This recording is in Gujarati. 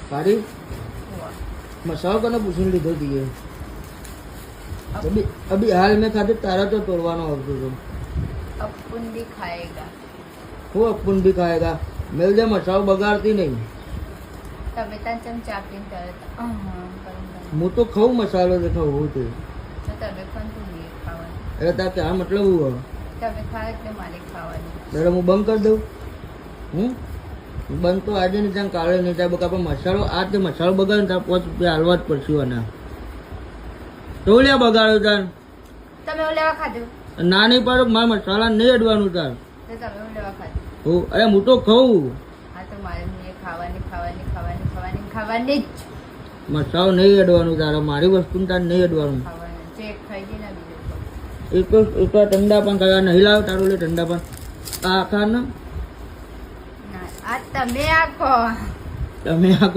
सारी मसाला कने पूछने लीधो दिए अभी हाल में खाते तारा तो तोड़वानो आवतो तो अपन भी खाएगा वो अपन भी खाएगा मिल जाए मसाला बगाड़ती नहीं तबे तन चमचा पीन करत હું તો ખાઉં મસાલો જે ખાવું તે तबे पण तू नहीं खावा એટલે તાર કે આ મતલબ હું तबे खाए એટલે માલિક ખાવાની ત્યારે હું બંધ કરી દઉં બંધ તો આજે નહીં ત્યાં કાલે નહીં ત્યાં બકા પણ મસાલો આ તે મસાલો બગાડે ત્યાં 5 રૂપિયા હાલવા જ પડશે આના તો લ્યા બગાડ્યો તાર તમે લેવા ખાધું ના નહીં પાડો મારા મસાલા નહીં અડવાનું તાર તો તમે લેવા ખાધું હું અરે હું તો ખાઉં હા તો મારે નહીં ખાવાની ખાવાની ખાવાની ખાવાની ખાવાની જ મસાલો નહીં અડવાનું તારે મારી વસ્તુ તાર નહીં અડવાનું ખાવાની જે ખાઈ ગઈ ને બીજું એક તો ઠંડા પણ ખાવા નહીં લાવ તારું લે ઠંડા પણ આ ખા ને ના આ તમે આખો તમે આ